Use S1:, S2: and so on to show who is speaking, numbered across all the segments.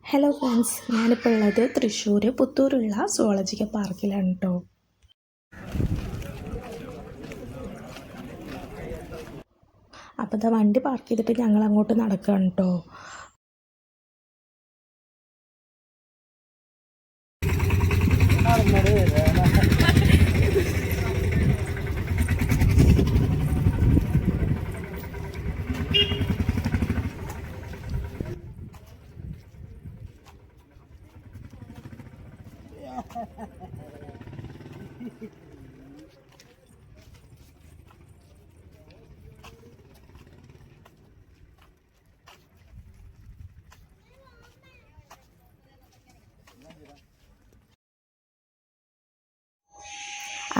S1: Hello friends, ഞാനിപ്പോൾ ഉള്ളത് Thrissur പുത്തൂരുള്ള zoological പാർക്കിലാണ് കേട്ടോ. അപ്പോൾ ഇതാ വണ്ടി പാർക്ക് ചെയ്തിട്ട് ഞങ്ങൾ അങ്ങോട്ട് നടക്കുകയാണ് കേട്ടോ.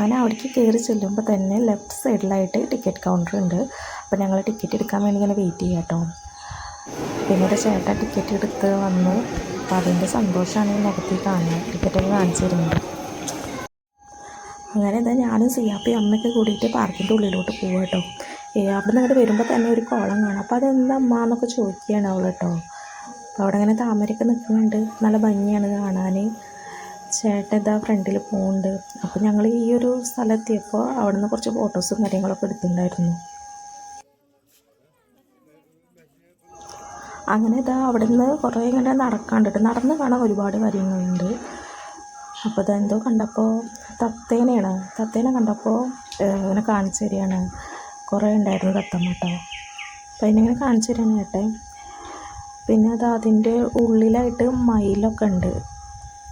S1: അങ്ങനെ അവിടേക്ക് കയറി ചെല്ലുമ്പോൾ തന്നെ ലെഫ്റ്റ് സൈഡിലായിട്ട് ടിക്കറ്റ് കൗണ്ടർ ഉണ്ട്. അപ്പോൾ ഞങ്ങൾ ടിക്കറ്റ് എടുക്കാൻ വേണ്ടി ഇങ്ങനെ വെയിറ്റ് ചെയ്യാം കേട്ടോ. പിന്നീട് ചേട്ടൻ ടിക്കറ്റ് എടുത്ത് വന്നു. അപ്പോൾ അതിൻ്റെ സന്തോഷമാണ് ഈ മുഖത്തിൽ കാണുന്നത്, ടിക്കറ്റൊക്കെ കാണിച്ചു തരുന്നത്. അങ്ങനെ ഇതാ ഞാനും സിയാപ്പി അമ്മയൊക്കെ കൂടിയിട്ട് പാർക്കിൻ്റെ ഉള്ളിലോട്ട് പോവുക കേട്ടോ. അവിടെ നിന്ന് ഇങ്ങോട്ട് വരുമ്പോൾ തന്നെ ഒരു കോളം കാണാം. അപ്പോൾ അതെന്താ അമ്മ എന്നൊക്കെ ചോദിക്കുകയാണ് അവൾ കേട്ടോ. അപ്പോൾ അവിടെ ഇങ്ങനെ താമരയൊക്കെ നിൽക്കുന്നുണ്ട്, നല്ല ഭംഗിയാണ് കാണാൻ. ചേട്ടൻ ഇതാ ഫ്രണ്ടിൽ പോകുന്നുണ്ട്. അപ്പോൾ ഞങ്ങൾ ഈ ഒരു സ്ഥലത്തെത്തിയപ്പോൾ അവിടെ നിന്ന് കുറച്ച് ഫോട്ടോസും കാര്യങ്ങളൊക്കെ എടുത്തിട്ടുണ്ടായിരുന്നു. അങ്ങനെ ഇതാ അവിടെ നിന്ന് കുറേ ഇങ്ങനെ നടക്കാണ്ടിട്ട് നടന്ന് കാണാൻ ഒരുപാട് കാര്യങ്ങളുണ്ട്. അപ്പോൾ ഇതെന്തോ കണ്ടപ്പോൾ തത്തേനെ കണ്ടപ്പോൾ ഇങ്ങനെ കാണിച്ചു തരികയാണ്. കുറേ ഉണ്ടായിരുന്നു തത്തമ്മ കേട്ടോ. അപ്പോൾ അതിനിങ്ങനെ കാണിച്ചു തരികയാണ് ചേട്ടൻ. പിന്നെ അത് അതിൻ്റെ ഉള്ളിലായിട്ട് മയിലൊക്കെ ഉണ്ട്.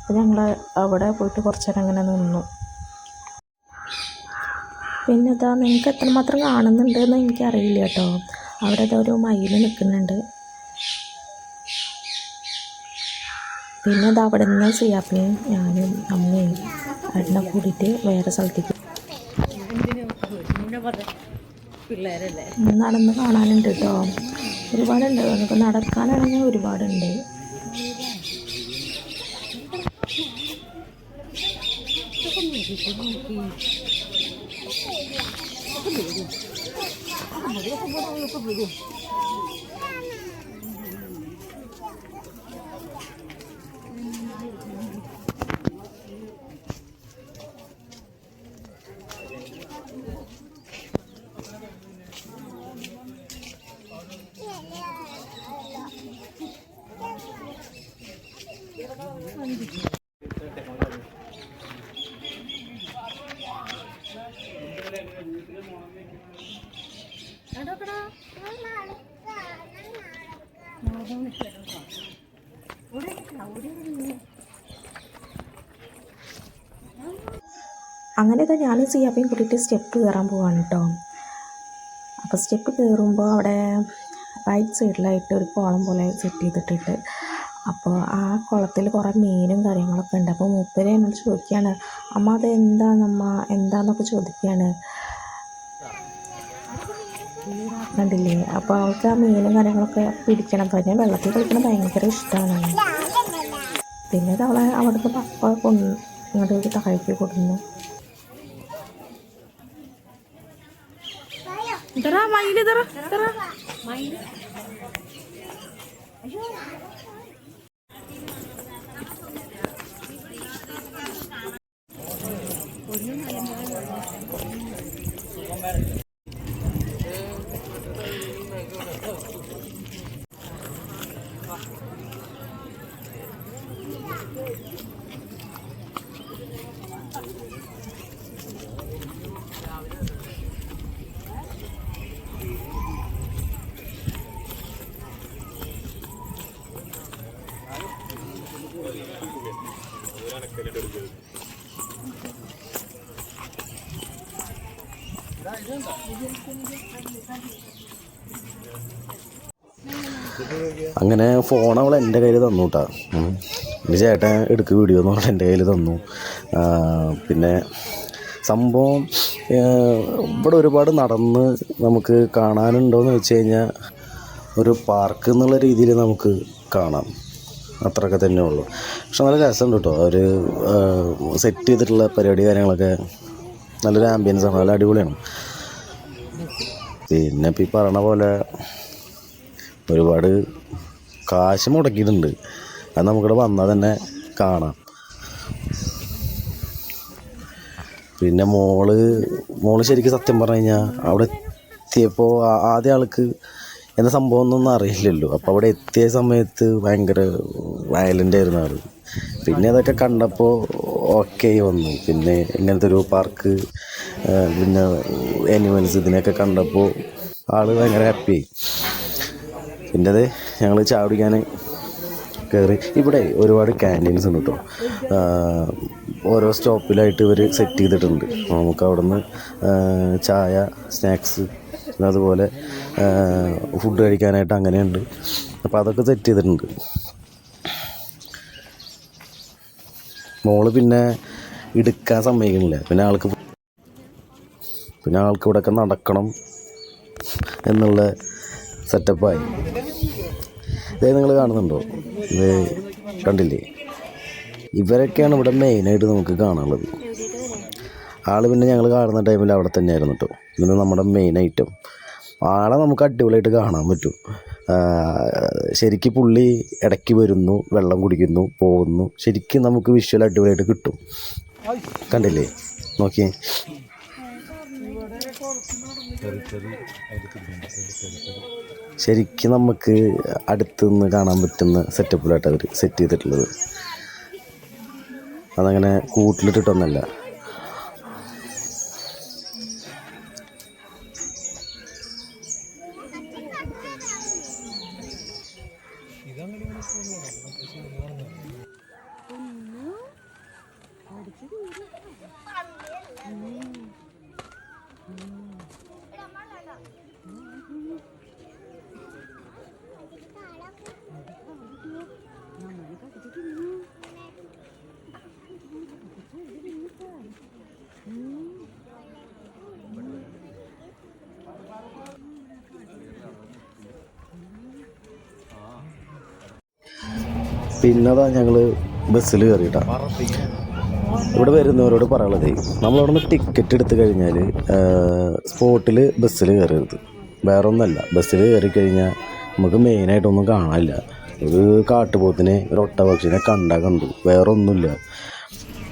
S1: അപ്പോൾ ഞങ്ങൾ അവിടെ പോയിട്ട് കുറച്ച് നേരം അങ്ങനെ നിന്നു. പിന്നെ ഇതാ നിങ്ങൾക്ക് എത്രമാത്രം കാണുന്നുണ്ടെന്ന് എനിക്കറിയില്ല കേട്ടോ. അവിടെ ഇതാ ഒരു മയിൽ നിൽക്കുന്നുണ്ട്. പിന്നെ അത് അവിടെ നിന്ന് സിയാപ്പിനെയും ഞാനും അമ്മയും ഏട്ടനെ കൂടിയിട്ട് വേറെ സ്ഥലത്തേക്ക് നടന്ന് കാണാനുണ്ട് കേട്ടോ. ഒരുപാടുണ്ട്. നമുക്ക് നടക്കാനാണെങ്കിൽ ഒരുപാടുണ്ട്. അങ്ങനെ ഇതാ ഞാൻ സിയാപ്പയും കൂട്ടിയിട്ട് സ്റ്റെപ്പ് കയറാൻ പോവാണ് കേട്ടോ. അപ്പോൾ സ്റ്റെപ്പ് കയറുമ്പോൾ അവിടെ റൈറ്റ് സൈഡിലായിട്ട് ഒരു കുളം പോലെ സെറ്റ് ചെയ്തിട്ടിട്ട്, അപ്പോൾ ആ കുളത്തിൽ കുറേ മീനും കാര്യങ്ങളൊക്കെ ഉണ്ട്. അപ്പോൾ മൂപ്പര് എന്നോട് ചോദിക്കുകയാണ്, അമ്മ അത് എന്താന്നൊക്കെ ചോദിക്കുകയാണ്. കണ്ടില്ലേ? അപ്പോൾ അവൾക്ക് ആ മീനും കാര്യങ്ങളൊക്കെ പിടിക്കണം. പറഞ്ഞാൽ വെള്ളത്തിൽ കളിക്കണം ഭയങ്കര ഇഷ്ടമാണ്. പിന്നെ അത് അവളെ അവിടുത്തെ പപ്പ ഇങ്ങോട്ട് താഴേക്ക് കൊടുന്നു.
S2: അങ്ങനെ ഫോൺ അവൾ എൻ്റെ കയ്യിൽ തന്നു കേട്ടോ. എൻ്റെ ചേട്ടൻ എടുക്ക് വീഡിയോ എന്ന് പറഞ്ഞാൽ എൻ്റെ കയ്യിൽ തന്നു. പിന്നെ സംഭവം ഇവിടെ ഒരുപാട് നടന്ന് നമുക്ക് കാണാനുണ്ടോയെന്ന് വെച്ച് കഴിഞ്ഞാൽ ഒരു പാർക്ക് എന്നുള്ള രീതിയിൽ നമുക്ക് കാണാം, അത്രയൊക്കെ തന്നെ ഉള്ളൂ. പക്ഷെ നല്ല രസമുണ്ട് കേട്ടോ. അവർ സെറ്റ് ചെയ്തിട്ടുള്ള പരിപാടി കാര്യങ്ങളൊക്കെ നല്ലൊരു ആംബിയൻസാണ്, നല്ല അടിപൊളിയാണ്. പിന്നെ ഇപ്പം ഈ പറയണ പോലെ ഒരുപാട് കാശ് മുടക്കിയിട്ടുണ്ട്. അത് നമുക്കിവിടെ വന്നാൽ തന്നെ കാണാം. പിന്നെ മോള് ശരിക്കും സത്യം പറഞ്ഞു കഴിഞ്ഞാൽ അവിടെ എത്തിയപ്പോൾ ആദ്യ ആൾക്ക് എന്താ സംഭവം എന്നൊന്നും അറിയില്ലല്ലോ. അപ്പോൾ അവിടെ എത്തിയ സമയത്ത് ഭയങ്കര വയലൻ്റ് ആയിരുന്നു ആൾ. പിന്നെ അതൊക്കെ കണ്ടപ്പോൾ ഓക്കെ വന്നു. പിന്നെ ഇങ്ങനത്തെ ഒരു പാർക്ക്, പിന്നെ ആനിമൽസ് ഇതിനെയൊക്കെ കണ്ടപ്പോൾ ആൾ ഭയങ്കര ഹാപ്പിയായി. പിന്നെ അത് ഞങ്ങൾ ചായ കുടിക്കാൻ കയറി. ഇവിടെ ഒരുപാട് ക്യാൻറ്റീൻസ് ഉണ്ട് കേട്ടോ. ഓരോ സ്റ്റോപ്പിലായിട്ട് ഇവർ സെറ്റ് ചെയ്തിട്ടുണ്ട്. നമുക്ക് അവിടെ നിന്ന് ചായ, സ്നാക്സ്, അതുപോലെ ഫുഡ് കഴിക്കാനായിട്ട് അങ്ങനെയുണ്ട്. അപ്പോൾ അതൊക്കെ സെറ്റ് ചെയ്തിട്ടുണ്ട്. മോള് പിന്നെ എടുക്കാൻ സമ്മതിക്കുന്നില്ല. പിന്നെ ആൾക്ക് ഇവിടെയൊക്കെ നടക്കണം എന്നുള്ള സെറ്റപ്പായി. ഇതേ നിങ്ങൾ കാണുന്നുണ്ടോ? ഇത് കണ്ടില്ലേ? ഇവരൊക്കെയാണ് ഇവിടെ മെയിനായിട്ട് നമുക്ക് കാണാനുള്ളത്. ആൾ പിന്നെ ഞങ്ങൾ കാണുന്ന ടൈമിൽ അവിടെ തന്നെയായിരുന്നു കേട്ടോ. ഇന്ന് നമ്മുടെ മെയിൻ ഐറ്റം. ആളെ നമുക്ക് അടിപൊളിയായിട്ട് കാണാൻ പറ്റും. ശരിക്കും പുള്ളി ഇടയ്ക്ക് വരുന്നു, വെള്ളം കുടിക്കുന്നു, പോകുന്നു. ശരിക്കും നമുക്ക് വിഷ്വൽ അടിപൊളിയായിട്ട് കിട്ടും. കണ്ടില്ലേ? നോക്കിയേ. ശരിക്കും നമുക്ക് അടുത്തുനിന്ന് കാണാൻ പറ്റുന്ന സെറ്റപ്പിലായിട്ട് അവർ സെറ്റ് ചെയ്തിട്ടുള്ളത്. അതങ്ങനെ കൂട്ടിലിട്ടിട്ടൊന്നല്ല. പിന്നതാ ഞങ്ങൾ ബസ്സിൽ കയറിയിട്ടാണ്. ഇവിടെ വരുന്നവരോട് പറയാനുള്ളത്, നമ്മളവിടെ നിന്ന് ടിക്കറ്റ് എടുത്തു കഴിഞ്ഞാൽ സ്പോട്ടിൽ ബസ്സിൽ കയറരുത്. വേറെ ഒന്നുമല്ല, ബസ്സിൽ കയറി കഴിഞ്ഞാൽ നമുക്ക് മെയിനായിട്ടൊന്നും കാണാനില്ല. ഒരു കാട്ടുപോത്തിനെ, ഒരു ഒട്ടപക്ഷിനെ കണ്ടു, വേറെ ഒന്നുമില്ല.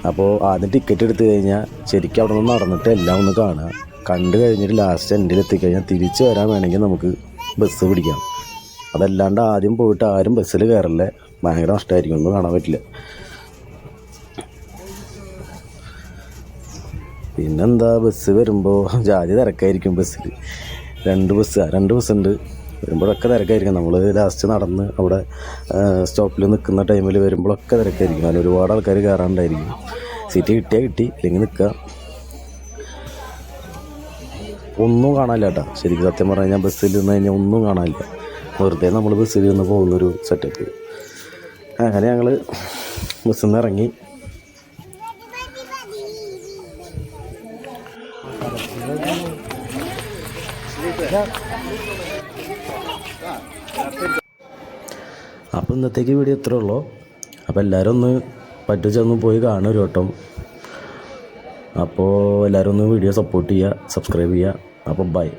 S2: അപ്പോൾ ആദ്യം ടിക്കറ്റ് എടുത്തു കഴിഞ്ഞാൽ ശരിക്കും അവിടെ നിന്ന് നടന്നിട്ട് എല്ലാം ഒന്ന് കാണുക. കണ്ടു കഴിഞ്ഞിട്ട് ലാസ്റ്റ് എൻഡിൽ എത്തിക്കഴിഞ്ഞാൽ തിരിച്ച് വരാൻ വേണമെങ്കിൽ നമുക്ക് ബസ് പിടിക്കാം. അതല്ലാണ്ട് ആദ്യം പോയിട്ട് ആരും ബസ്സിൽ കയറില്ല. ഭയങ്കര നഷ്ടമായിരിക്കും, ഒന്നും കാണാൻ പറ്റില്ല. പിന്നെന്താ, ബസ് വരുമ്പോൾ ജാതി തിരക്കായിരിക്കും ബസ്സിൽ. രണ്ട് ബസ്സുണ്ട്. വരുമ്പോഴൊക്കെ തിരക്കായിരിക്കും. നമ്മൾ ലാസ്റ്റ് നടന്ന് അവിടെ സ്റ്റോപ്പിൽ നിൽക്കുന്ന ടൈമിൽ വരുമ്പോഴൊക്കെ തിരക്കായിരിക്കും. അതിൽ ഒരുപാട് ആൾക്കാർ കയറാണ്ടായിരിക്കും. സീറ്റ് കിട്ടിയാൽ കിട്ടി, ഇല്ലെങ്കിൽ നിൽക്കുക. ഒന്നും കാണാനില്ല കേട്ടോ. ശരിക്കും സത്യം പറഞ്ഞു കഴിഞ്ഞാൽ ബസ്സിൽ നിന്ന് കഴിഞ്ഞാൽ ഒന്നും കാണാനില്ല. വെറുതെ നമ്മൾ ബസ്സിൽ നിന്ന് പോകുന്നൊരു സെറ്റപ്പ്. അങ്ങനെ ഞങ്ങൾ ബസ്സിൽ നിന്ന് ഇറങ്ങി. അപ്പോൾ ഇന്നത്തേക്ക് വീഡിയോ ഇത്രേ ഉള്ളൂ. അപ്പോൾ എല്ലാവരും ഒന്ന് പറ്റുവെച്ചൊന്ന് പോയി കാണും ഒരു വട്ടം. അപ്പോൾ എല്ലാവരും ഒന്ന് വീഡിയോ സപ്പോർട്ട് ചെയ്യുക, സബ്സ്ക്രൈബ് ചെയ്യുക. അപ്പോൾ ബൈ.